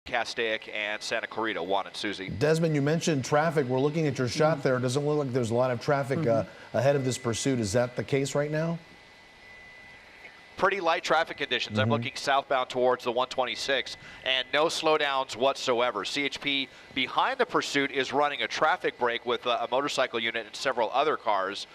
Castaic and Santa Clarita. Juan and Susie. Desmond, you mentioned traffic. We're looking at your shot there. It doesn't look like there's a lot of traffic ahead of this pursuit. Is that the case right now? Pretty light traffic conditions. I'm looking southbound towards the 126 and no slowdowns whatsoever. CHP behind the pursuit is running a traffic brake with a motorcycle unit and several other cars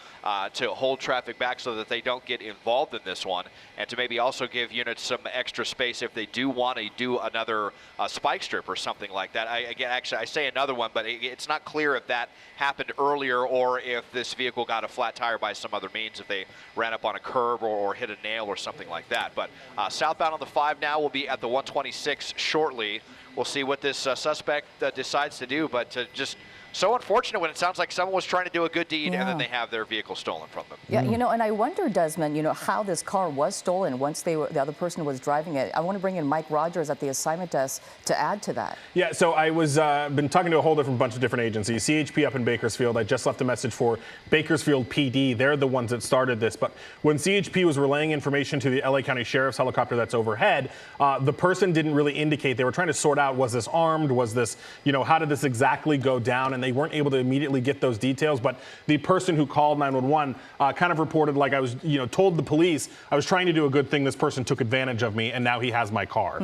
to hold traffic back so that they don't get involved in this one, and to maybe also give units some extra space if they do want to do another spike strip or something like that. Actually, I say another one, but it's not clear if that happened earlier or if this vehicle got a flat tire by some other means, if they ran up on a curb or hit a nail or something like that. But southbound on the 5 now, will be at the 126 shortly. We'll see what this suspect decides to do, but just so unfortunate when it sounds like someone was trying to do a good deed and then they have their vehicle stolen from them. Yeah, you know, and I wonder, Desmond, you know, how this car was stolen once the other person was driving it. I want to bring in Mike Rogers at the assignment desk to add to that. Yeah, so I was been talking to a whole bunch of different agencies. CHP up in Bakersfield. I just left a message for Bakersfield PD. They're the ones that started this. But when CHP was relaying information to the LA County Sheriff's helicopter that's overhead, the person didn't really indicate. They were trying to sort out, was this armed? Was this, you know, how did this exactly go down? And they weren't able to immediately get those details, but the person who called 911 kind of reported, like, I was, you know, told the police I was trying to do a good thing. This person took advantage of me, and now he has my car.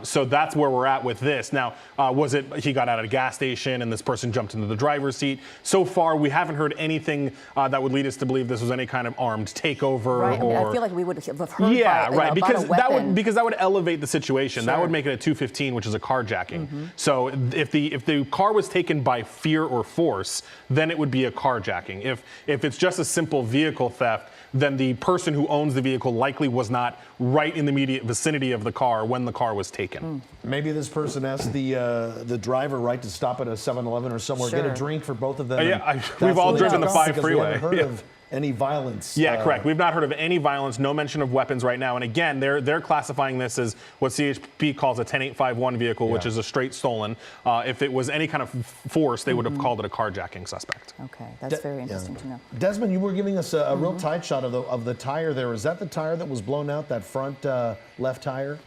So that's where we're at with this. Now, was it he got out at a gas station and this person jumped into the driver's seat? So far, we haven't heard anything that would lead us to believe this was any kind of armed takeover. Right. Or, I mean, I feel like we would have heard right. Because that would elevate the situation. Sure. That would make it a 215, which is a carjacking. So if the car was taken by fear or force, then it would be a carjacking. If it's just a simple vehicle theft, then the person who owns the vehicle likely was not right in the immediate vicinity of the car when the car was taken. Maybe this person asked the driver, right, to stop at a 7-Eleven or somewhere, get a drink for both of them. We've all driven the 5 freeway. We haven't heard of any violence. Yeah, correct. We've not heard of any violence, no mention of weapons right now. And again, they're classifying this as what CHP calls a 10851 vehicle, which is a straight stolen. If it was any kind of force, they would have called it a carjacking suspect. Okay, that's very interesting to know. Desmond, you were giving us a real tight shot of the tire there. Is that the tire that was blown out, that front left tire?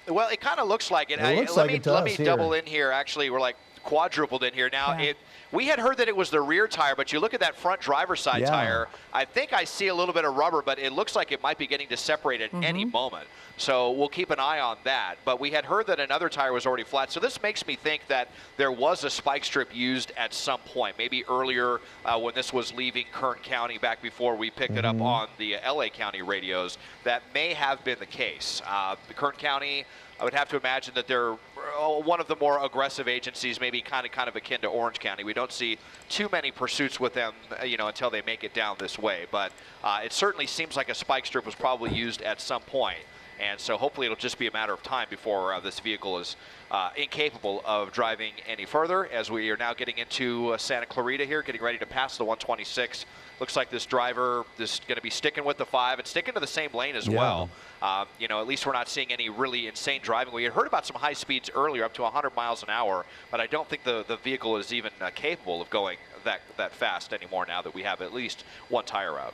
Well, it kind of looks like it. Let me double in here. Actually, we're like quadrupled in here. Now, we had heard that it was the rear tire, but you look at that front driver's side tire, I think I see a little bit of rubber, but it looks like it might be getting to separate at any moment. So we'll keep an eye on that. But we had heard that another tire was already flat. So this makes me think that there was a spike strip used at some point, maybe earlier when this was leaving Kern County back before we picked it up on the LA County radios. That may have been the case. The Kern County, I would have to imagine that they're one of the more aggressive agencies, maybe kind of akin to Orange County. We don't see too many pursuits with them, you know, until they make it down this way. But it certainly seems like a spike strip was probably used at some point. And so hopefully it'll just be a matter of time before this vehicle is incapable of driving any further, as we are now getting into Santa Clarita here, getting ready to pass the 126. Looks like this driver is going to be sticking with the 5 and sticking to the same lane as well. You know, at least we're not seeing any really insane driving. We had heard about some high speeds earlier, up to 100 miles an hour, but I don't think the vehicle is even capable of going that fast anymore now that we have at least one tire out.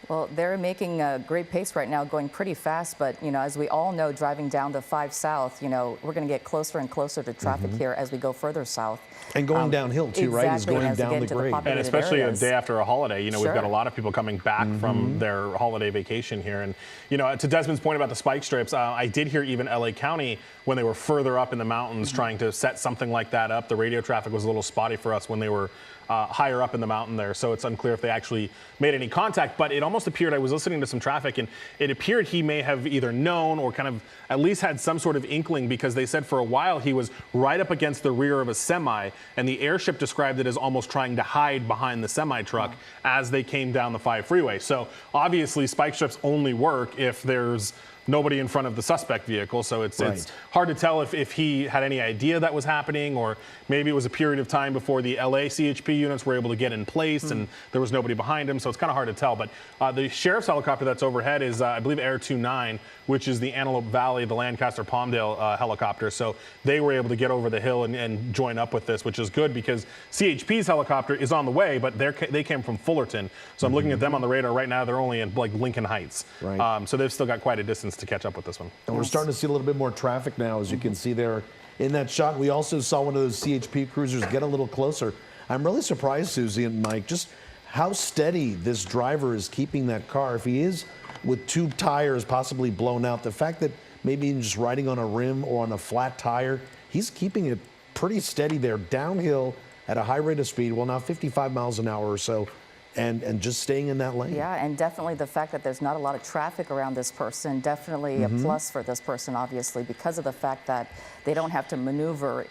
Well, they're making a great pace right now, going pretty fast. But, you know, as we all know, driving down the 5 South, you know, we're going to get closer and closer to traffic here as we go further south. And going downhill, too, right? Is going down the grade. And especially a day after a holiday. You know, we've got a lot of people coming back from their holiday vacation here. And, you know, to Desmond's point about the spike strips, I did hear even LA County, when they were further up in the mountains trying to set something like that up, the radio traffic was a little spotty for us when they were higher up in the mountain there, so it's unclear if they actually made any contact. But it almost appeared, I was listening to some traffic, and it appeared he may have either known or kind of at least had some sort of inkling, because they said for a while he was right up against the rear of a semi, and the airship described it as almost trying to hide behind the semi truck as they came down the 5 freeway. So obviously spike strips only work if there's nobody in front of the suspect vehicle, so it's hard to tell if he had any idea that was happening, or maybe it was a period of time before the LA CHP units were able to get in place and there was nobody behind him, so it's kind of hard to tell. But the sheriff's helicopter that's overhead is, I believe, Air 29, which is the Antelope Valley, the Lancaster-Palmdale helicopter, so they were able to get over the hill and join up with this, which is good because CHP's helicopter is on the way, but they came from Fullerton, so I'm looking at them on the radar right now. They're only in like Lincoln Heights, so they've still got quite a distance seconds to catch up with this one. And we're starting to see a little bit more traffic now, as you can see there in that shot. We also saw one of those CHP cruisers get a little closer. I'm really surprised, Susie and Mike, just how steady this driver is keeping that car. If he is with 2 tires possibly blown out, the fact that maybe he's just riding on a rim or on a flat tire, he's keeping it pretty steady there, downhill at a high rate of speed, well, now 55 miles an hour or so, and just staying in that lane. Yeah, and definitely the fact that there's not a lot of traffic around this person, definitely a plus for this person, obviously, because of the fact that they don't have to maneuver,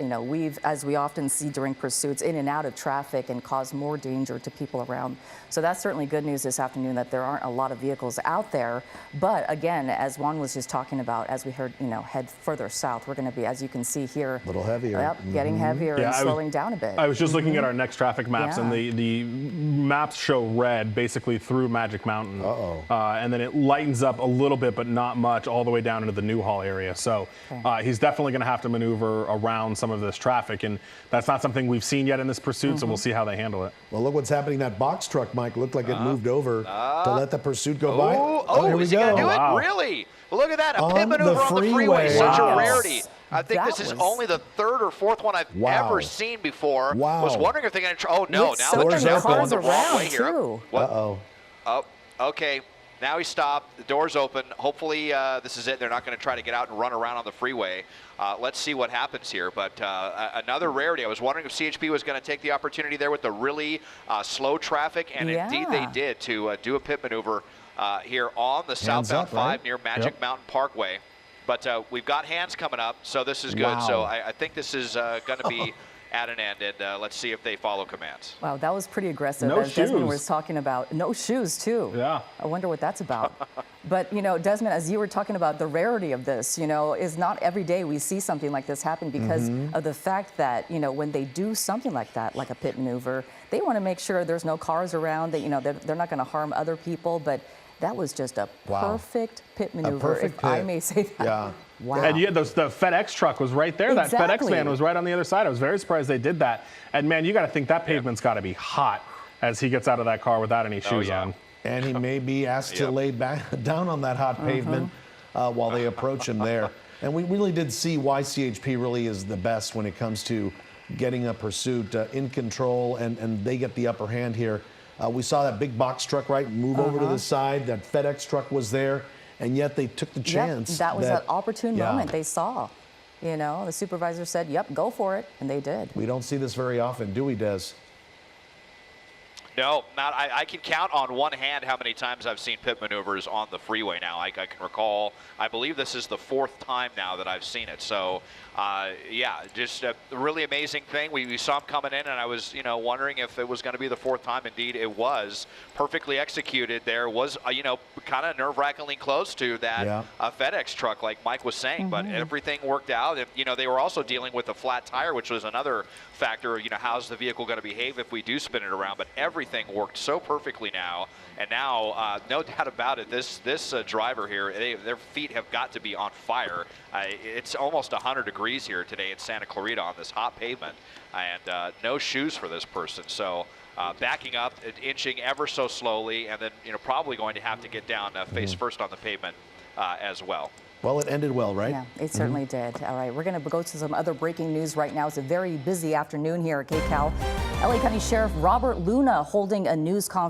as we often see during pursuits, in and out of traffic and cause more danger to people around. So that's certainly good news this afternoon that there aren't a lot of vehicles out there. But again, as Juan was just talking about, as we heard, head further south, we're going to be, as you can see here, a little heavier. Yep, getting heavier and slowing down a bit. I was just looking at our next traffic maps, and the maps show red basically through Magic Mountain. And then it lightens up a little bit, but not much, all the way down into the Newhall area. So he's definitely going to have to maneuver around some of this traffic, and that's not something we've seen yet in this pursuit, so we'll see how they handle it. Well, look what's happening. That box truck, Mike, looked like it moved over to let the pursuit go by. Here we is go. he going to do Wow. it? Really? Well, look at that. A On pit maneuver the on the freeway. freeway. Such a Wow. rarity. I think That this is was- only the 3rd or 4th one I've ever seen before. Wow. Was wondering if they're going to try. Oh, no. With Now so they're many going cars the wrong around, way here. too. What? Uh-oh. Okay. Now he stopped. The door's open. Hopefully this is it. They're not going to try to get out and run around on the freeway. Let's see what happens here. But another rarity. I was wondering if CHP was going to take the opportunity there with the really slow traffic, and indeed they did to do a pit maneuver here on the southbound 5 near Magic Mountain Parkway. But we've got hands coming up, so this is good. Wow. So I think this is going to be at an end, and let's see if they follow commands. Wow, that was pretty aggressive. No as Desmond shoes. was talking about. No shoes, too. Yeah. I wonder what that's about. But, Desmond, as you were talking about the rarity of this, is not every day we see something like this happen because of the fact that, when they do something like that, like a pit maneuver, they want to make sure there's no cars around, that, they're not going to harm other people. But that was just a perfect pit maneuver, if I may say that. Yeah. Wow. And the FedEx truck was right there. Exactly. That FedEx van was right on the other side. I was very surprised they did that. And man, you got to think that pavement's got to be hot as he gets out of that car without any shoes on. And he may be asked to lay back down on that hot pavement while they approach him there. And we really did see why CHP really is the best when it comes to getting a pursuit in control, and they get the upper hand here. We saw that big box truck, move over to the side. That FedEx truck was there, and yet they took the chance. That was an opportune moment they saw. The supervisor said, yep, go for it, and they did. We don't see this very often, do we, Des? No, not. I can count on one hand how many times I've seen pit maneuvers on the freeway now. I can recall, I believe this is the 4th time now that I've seen it. So, yeah, just a really amazing thing. We saw him coming in, and I was, wondering if it was going to be the 4th time. Indeed, it was. Perfectly executed there. Was, kind of nerve-wrackingly close to that FedEx truck, like Mike was saying. But everything worked out. And, they were also dealing with a flat tire, which was another factor. How's the vehicle going to behave if we do spin it around? But everything worked so perfectly now. And now, no doubt about it, this driver here, their feet have got to be on fire. It's almost 100 degrees here today in Santa Clarita on this hot pavement, and no shoes for this person. So backing up, inching ever so slowly, and then probably going to have to get down face first on the pavement as well. Well, it ended well, right? Yeah, it certainly did. All right, we're going to go to some other breaking news right now. It's a very busy afternoon here at KCAL. LA County Sheriff Robert Luna holding a news conference